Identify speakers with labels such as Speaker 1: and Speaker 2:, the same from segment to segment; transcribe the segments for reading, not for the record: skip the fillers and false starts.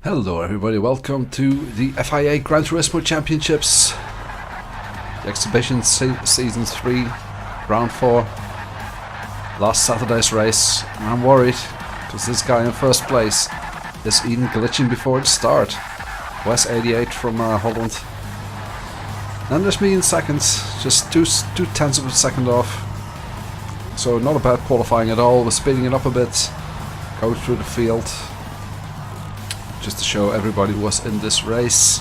Speaker 1: Hello everybody, welcome to the FIA Gran Turismo Championships, the exhibition season 3, round 4, last Saturday's race. And I'm worried because this guy in first place is even glitching before the start. Wes 88 from Holland. And there's me in second, just two tenths of a second off. So not a bad qualifying at all. We're speeding it up a bit, go through the field, just to show everybody who was in this race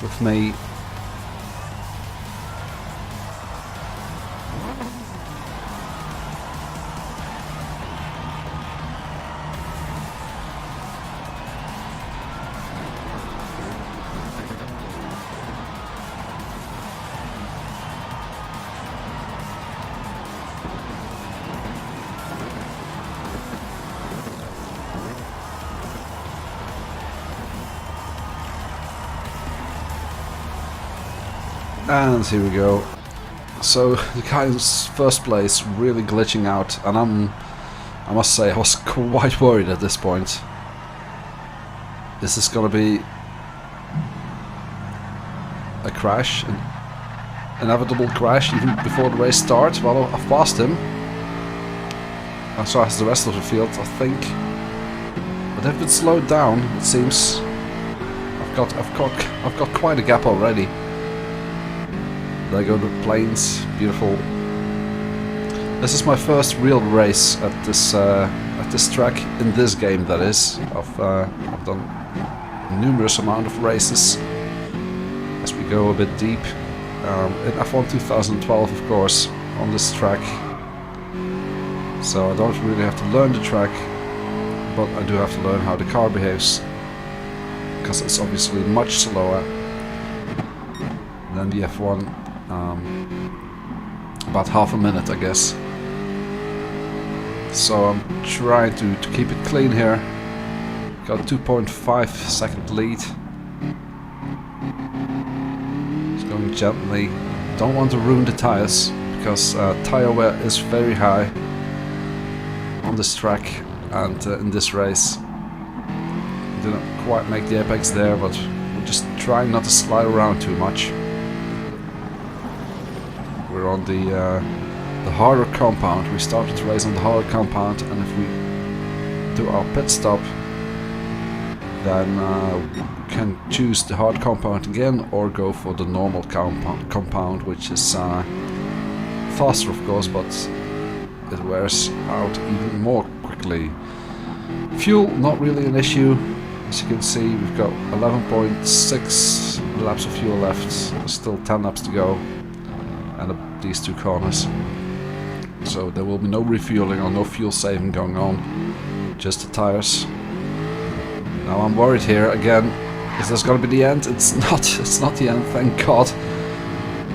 Speaker 1: with me. And here we go. So the guy in first place really glitching out, and I must say I was quite worried at this point. Is this gonna be a crash, an inevitable crash even before the race starts? Well, I've passed him, and so has the rest of the field, I think. But they've been slowed down, it seems. I've got quite a gap already. There go the planes, beautiful. This is my first real race at this track, in this game that is. I've done numerous amount of races as we go a bit deep. In F1 2012 of course, on this track. So I don't really have to learn the track, but I do have to learn how the car behaves, because it's obviously much slower than the F1. About half a minute, I guess. So I'm trying to keep it clean here. Got 2.5 second lead. It's going gently. Don't want to ruin the tires, because tire wear is very high on this track and in this race. Didn't quite make the apex there, but we're just trying not to slide around too much. We're on the harder compound. We started the race on the harder compound, and if we do our pit stop, then we can choose the hard compound again or go for the normal compound, which is faster of course, but it wears out even more quickly. Fuel, not really an issue. As you can see, we've got 11.6 laps of fuel left. There's still 10 laps to go, and these two corners, so there will be no refueling or no fuel saving going on, just the tires. Now I'm worried here again. Is this gonna be the end? It's not the end, thank God.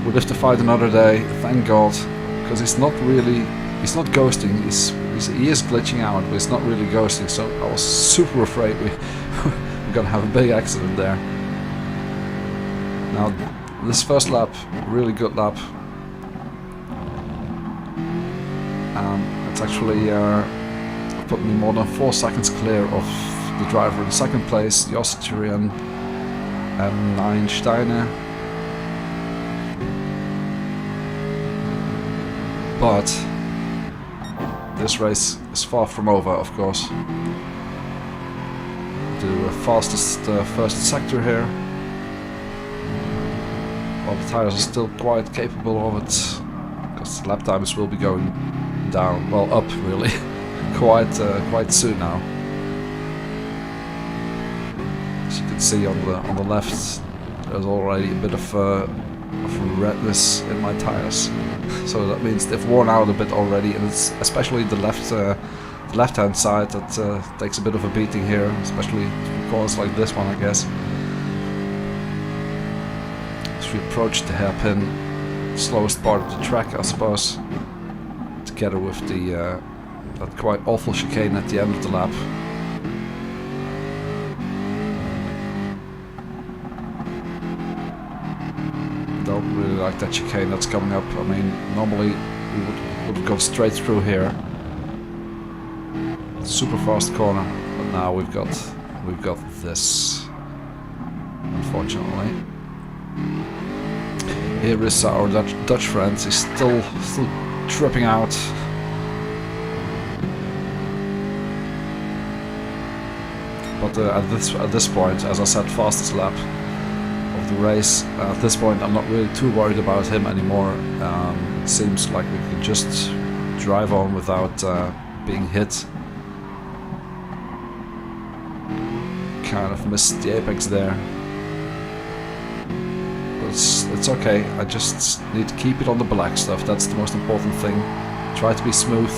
Speaker 1: We'll have to fight another day, thank God, because he's not ghosting. He is glitching out, but he's not really ghosting, so I was super afraid we're gonna have a big accident there. Now this first lap, really good lap. It's actually put me more than 4 seconds clear of the driver in second place, the Austrian M9 Steiner. But this race is far from over, of course. The fastest first sector here. While the tires are still quite capable of it, because the lap times will be going down, well, up really, quite soon now. As you can see on the left, there's already a bit of redness in my tires, so that means they've worn out a bit already, and it's especially the left-hand side that takes a bit of a beating here, especially for corners like this one, I guess. As we approach the hairpin, slowest part of the track, I suppose, together with that quite awful chicane at the end of the lap. Don't really like that chicane that's coming up. I mean, normally we would go straight through here. Super fast corner, but now we've got we've got this, unfortunately. Here is our Dutch friend. He's still tripping out. But at this point, as I said, fastest lap of the race. At this point, I'm not really too worried about him anymore. It seems like we can just drive on without being hit. Kind of missed the apex there. But it's okay. I just need to keep it on the black stuff. That's the most important thing. Try to be smooth.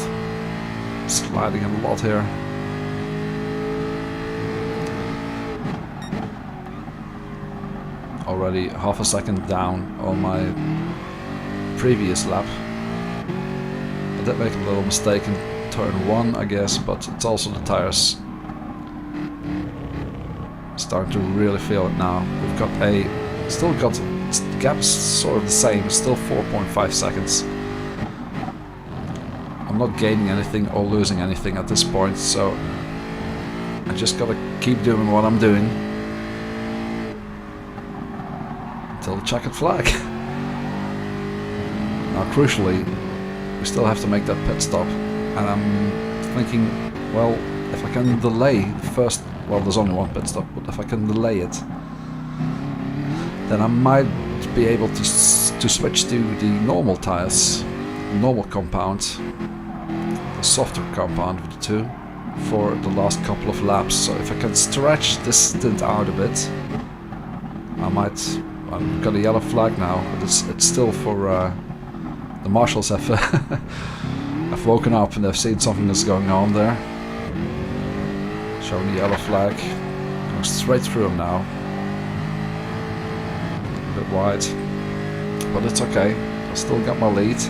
Speaker 1: Sliding a lot here. Already half a second down on my previous lap. I did make a little mistake in turn 1, I guess, but it's also the tires. Starting to really feel it now. We've got the gap's sort of the same, it's still 4.5 seconds. I'm not gaining anything or losing anything at this point, so I just gotta keep doing what I'm doing until the checkered flag. Now crucially, we still have to make that pit stop, and I'm thinking, well, if I can delay the first, well, there's only one pit stop, but if I can delay it, then I might be able to switch to the normal tires, normal compound, the softer compound with the two, for the last couple of laps. So if I can stretch this stint out a bit, I might. I've got a yellow flag now, but it's still for the marshals have have woken up and they've seen something that's going on there. Showing the yellow flag, going straight through him now. A bit wide, but it's okay. I still got my lead.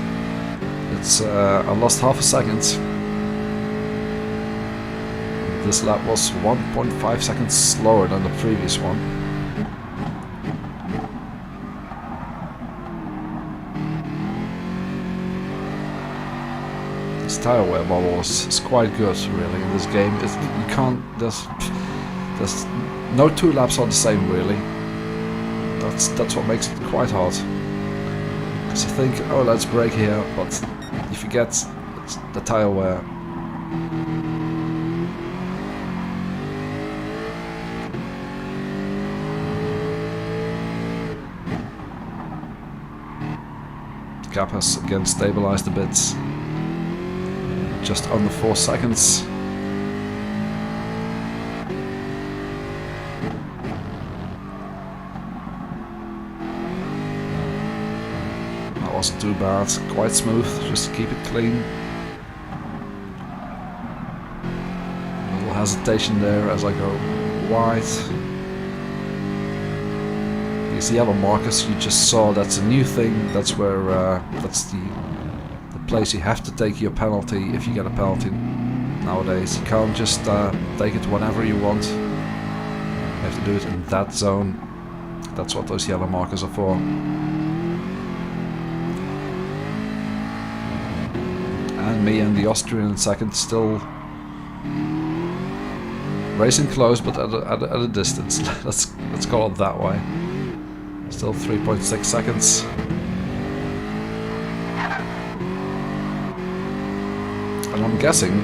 Speaker 1: It's I lost half a second. This lap was 1.5 seconds slower than the previous one. This tire wear model is quite good, really, in this game. You can't. There's no two laps are the same, really. That's what makes it quite hard. Because you think, oh, let's brake here, but you forget it's the tire wear. The gap has again stabilized a bit. Just under 4 seconds. That wasn't too bad, quite smooth, just to keep it clean. A little hesitation there as I go wide. These yellow markers you just saw, that's a new thing. That's where that's the place you have to take your penalty if you get a penalty nowadays. You can't just take it whenever you want. You have to do it in that zone. That's what those yellow markers are for. And me and the Austrian in second, still racing close, but at a distance. let's call it that way. Still 3.6 seconds. And I'm guessing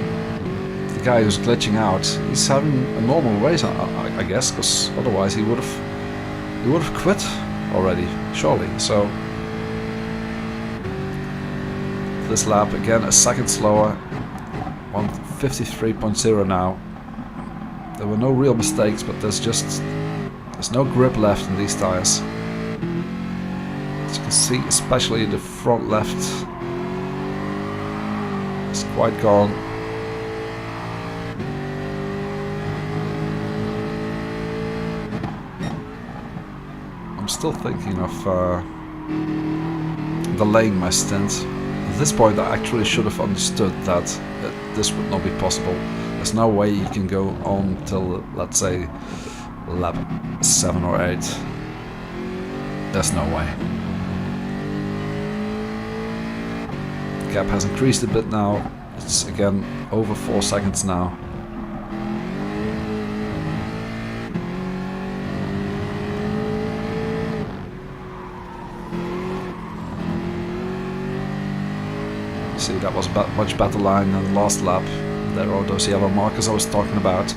Speaker 1: the guy who's glitching out, he's having a normal race, I guess, because otherwise he would have quit already, surely. So this lap again a second slower, 1:53.0 now. There were no real mistakes, but there's no grip left in these tires. As you can see, especially the front left. It's quite gone. I'm still thinking of delaying my stint. At this point I actually should have understood that this would not be possible. There's no way you can go on till, let's say, lap 7 or 8. There's no way. Gap has increased a bit now. It's again over 4 seconds now. See, that was a much better line than the last lap. There are those yellow markers I was talking about.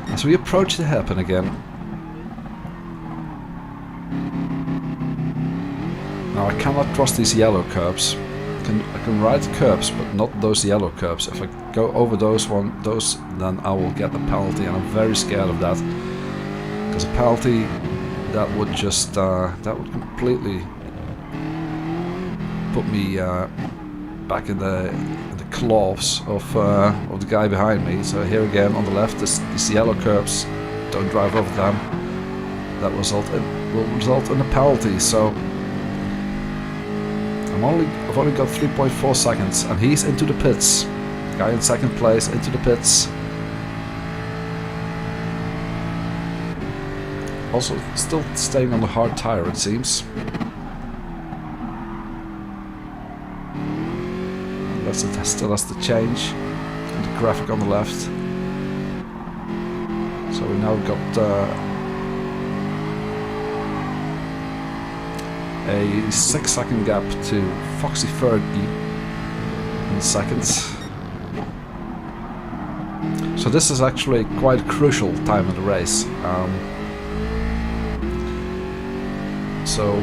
Speaker 1: As we approach the hairpin again. Now I cannot cross these yellow curbs. I can ride curbs, but not those yellow curbs. If I go over those, then I will get a penalty, and I'm very scared of that. Because a penalty, that would just that would completely put me back in the claws of the guy behind me. So here again on the left, these yellow curbs, don't drive over them. That will result in a penalty. So I've only got 3.4 seconds, and he's into the pits. Guy in second place into the pits. Also still staying on the hard tire, it seems. That still has to change. And the graphic on the left. So we now got a 6-second gap to Foxy Fergie in seconds. So this is actually quite a crucial time in the race. So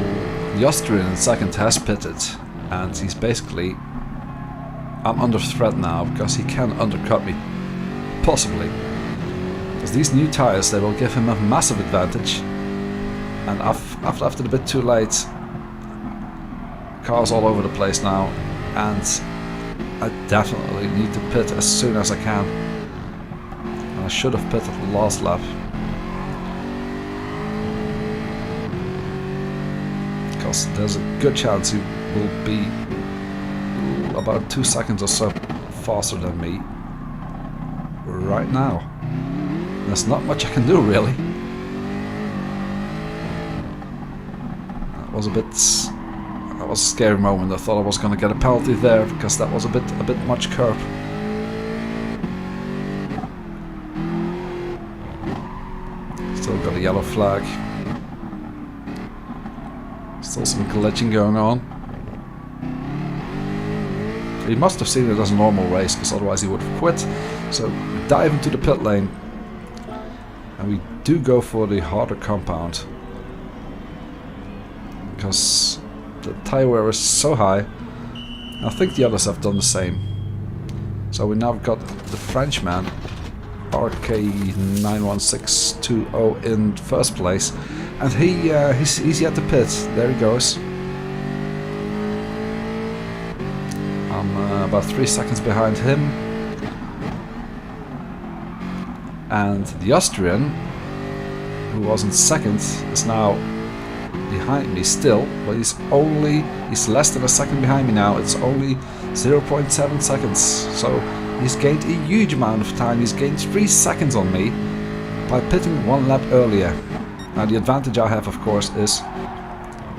Speaker 1: the Austrian in second has pitted, and he's basically, I'm under threat now because he can undercut me, possibly. Because these new tires, they will give him a massive advantage, and I've left it a bit too late. Cars all over the place now, and I definitely need to pit as soon as I can. And I should have pitted the last lap. Because there's a good chance he will be about 2 seconds or so faster than me right now. There's not much I can do, really. That was a scary moment. I thought I was going to get a penalty there because that was a bit much curb. Still got a yellow flag. Still some glitching going on. He must have seen it as a normal race, because otherwise he would have quit. So we dive into the pit lane, and we do go for the harder compound because the tire wear is so high. I think the others have done the same. So we now got the Frenchman RK91620 in first place, and he's yet to pit. There he goes. I'm about 3 seconds behind him, and the Austrian, who was in second, is now behind me still, but he's less than a second behind me now. It's only 0.7 seconds, so he's gained a huge amount of time. He's gained 3 seconds on me by pitting 1 lap earlier. Now the advantage I have, of course, is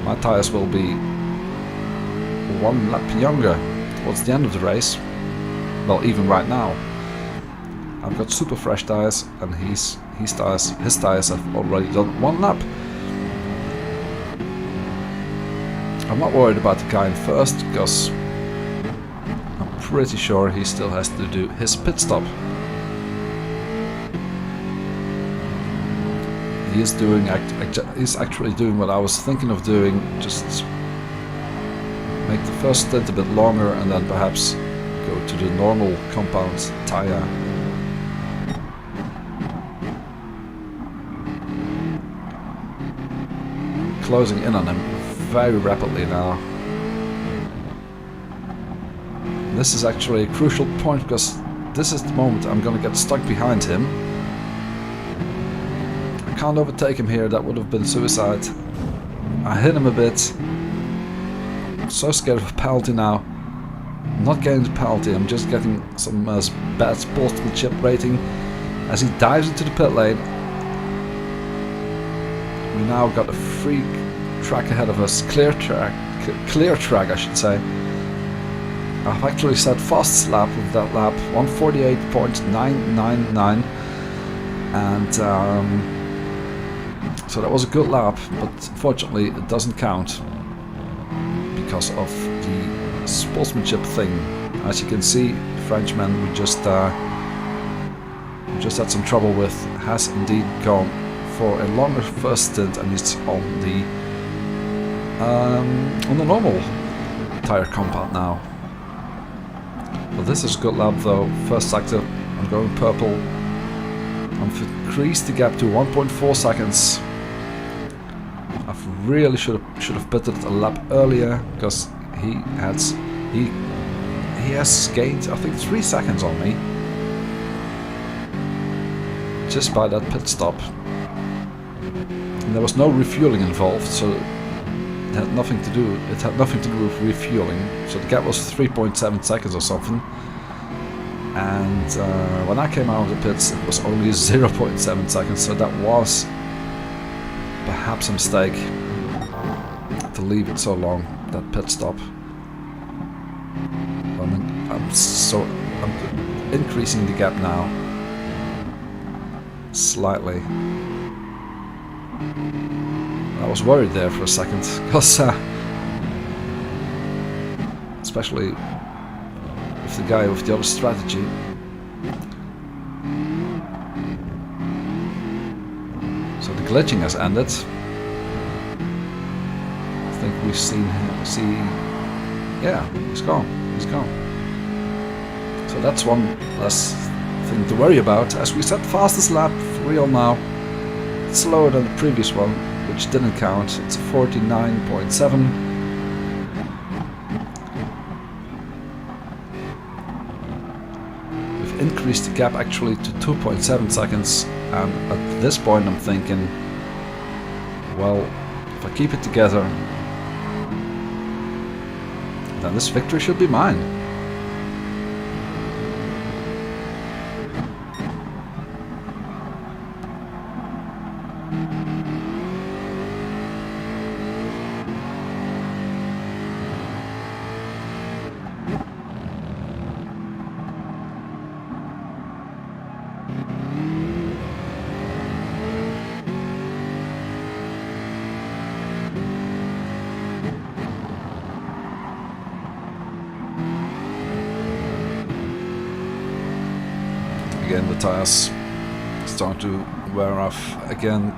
Speaker 1: my tires will be 1 lap younger towards the end of the race. Well, even right now I've got super fresh tires, and his tires have already done 1 lap. I'm not worried about the guy in first, because I'm pretty sure he still has to do his pit stop. He's actually doing what I was thinking of doing, just make the first stint a bit longer and then perhaps go to the normal compound tire. Closing in on him very rapidly now. This is actually a crucial point, because this is the moment I'm going to get stuck behind him. I can't overtake him here, that would have been suicide. I hit him a bit. I'm so scared of a penalty now. I'm not getting the penalty, I'm just getting some bad sportsmanship rating as he dives into the pit lane. We now got a free track ahead of us, clear track I should say. I've actually set fastest lap of that lap, 1:48.999, and so that was a good lap, but unfortunately it doesn't count because of the sportsmanship thing. As you can see, Frenchman we just had some trouble with has indeed gone for a longer first stint, and he's on the normal tire compound now. But this is a good lap though. First sector, I'm going purple. I've increased the gap to 1.4 seconds. I've really should have pitted a lap earlier, because he has gained I think 3 seconds on me just by that pit stop. And there was no refueling involved, so it had nothing to do with refueling. So the gap was 3.7 seconds or something. And when I came out of the pits, it was only 0.7 seconds. So that was perhaps a mistake to leave it so long, that pit stop. I'm increasing the gap now slightly. I was worried there for a second, because especially with the guy with the other strategy. So the glitching has ended. I think we've seen him. Yeah, he's gone. He's gone. So that's one less thing to worry about. As we said, fastest lap for real now. It's slower than the previous one, which didn't count. It's 49.7. We've increased the gap actually to 2.7 seconds, and at this point I'm thinking, well, if I keep it together, then this victory should be mine. Again, the tires start to wear off again.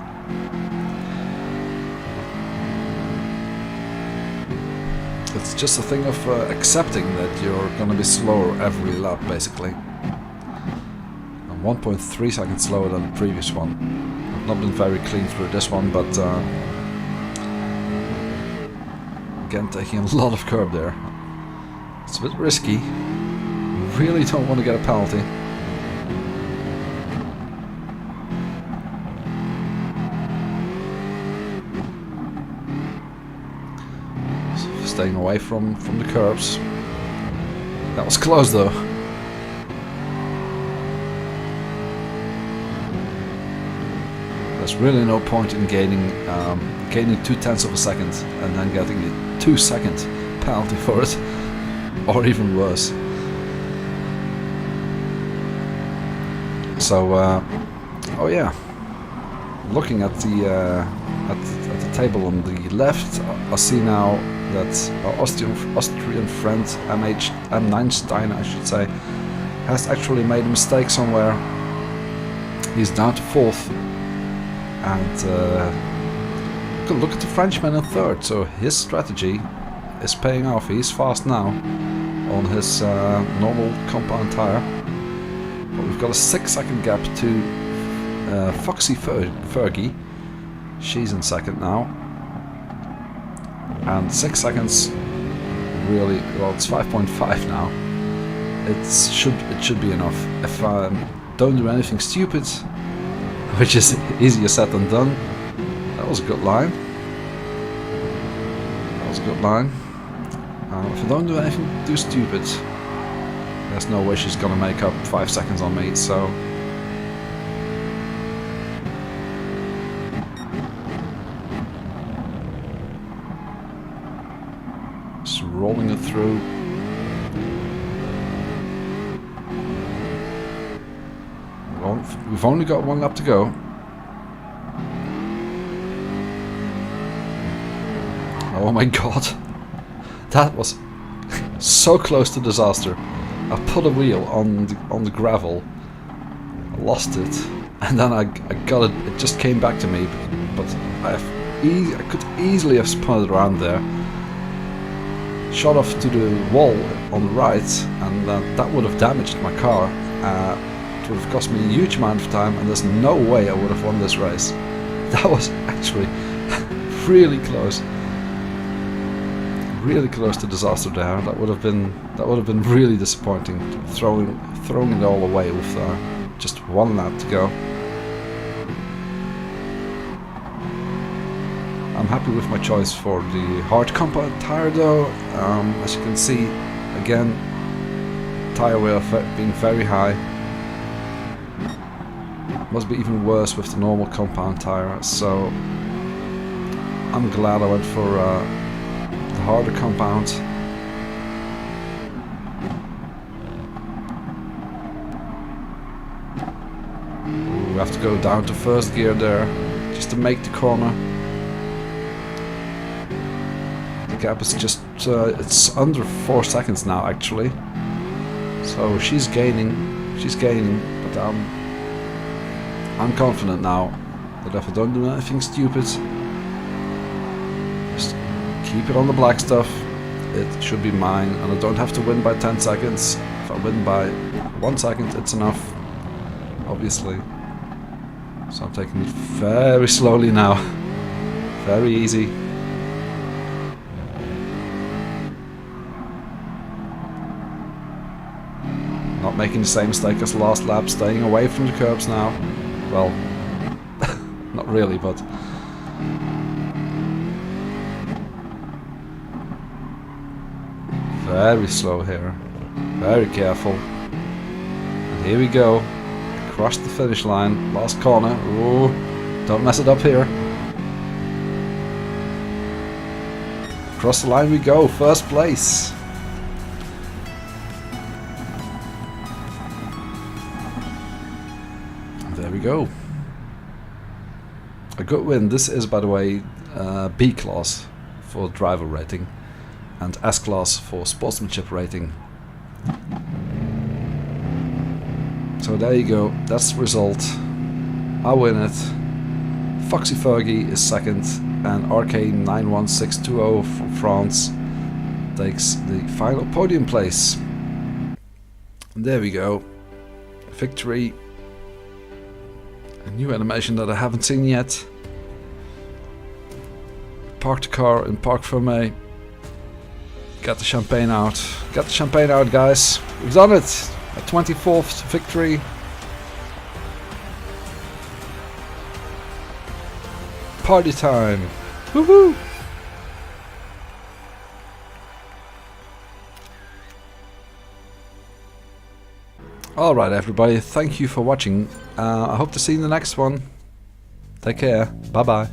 Speaker 1: It's just a thing of accepting that you're gonna be slower every lap, basically. I'm 1.3 seconds slower than the previous one. I've not been very clean through this one, but again, taking a lot of curb there. It's a bit risky. Really don't want to get a penalty. Staying away from the curbs. That was close though. There's really no point in gaining 0.2 of a second and then getting a 2-second penalty for it, or even worse. So, oh yeah, looking at the table on the left, I see now that our Austrian friend M9 Stein, I should say, has actually made a mistake somewhere. He's down to 4th, and look at the Frenchman in 3rd. So his strategy is paying off. He's fast now on his normal compound tire. But we've got a 6-second gap to Foxy Fergie. She's in 2nd now. And 6 seconds, really, well, it's 5.5 now. It should be enough. If I don't do anything stupid, which is easier said than done. That was a good line. If I don't do anything too stupid, there's no way she's gonna make up 5 seconds on me, so... just rolling it through. Well, we've only got 1 lap to go. Oh my god. That was So close to disaster. I put a wheel on the gravel, I lost it, and then I got it. It just came back to me, but I could easily have spun it around there, shot off to the wall on the right, and that would have damaged my car. It would have cost me a huge amount of time, and there's no way I would have won this race. That was actually really close. Really close to disaster there. That would have been really disappointing. Throwing it all away with just one lap to go. I'm happy with my choice for the hard compound tire though. As you can see, again, tire wear being very high. Must be even worse with the normal compound tire. So I'm glad I went for the harder compound. We have to go down to first gear there just to make the corner. The gap is just it's under 4 seconds now actually, so she's gaining, but I'm confident now that if I don't do anything stupid, just keep it on the black stuff, it should be mine, and I don't have to win by 10 seconds. If I win by 1 second, it's enough, obviously. So I'm taking it very slowly now, very easy. Not making the same mistake as last lap, staying away from the curbs now. Well, not really, but very slow here, very careful. And here we go, across the finish line, last corner. Ooh, don't mess it up here. Across the line we go, first place. There we go. A good win. This is, by the way, B class for driver rating and S class for sportsmanship rating. So there you go. That's the result. I win it. Foxy Fergie is second, and RK91620 from France takes the final podium place. And there we go. Victory. A new animation that I haven't seen yet. Parked the car in Parc Fermé. Got the champagne out. Got the champagne out, guys. We've done it. A 24th victory. Party time. Woohoo! Alright everybody, thank you for watching. I hope to see you in the next one. Take care. Bye bye.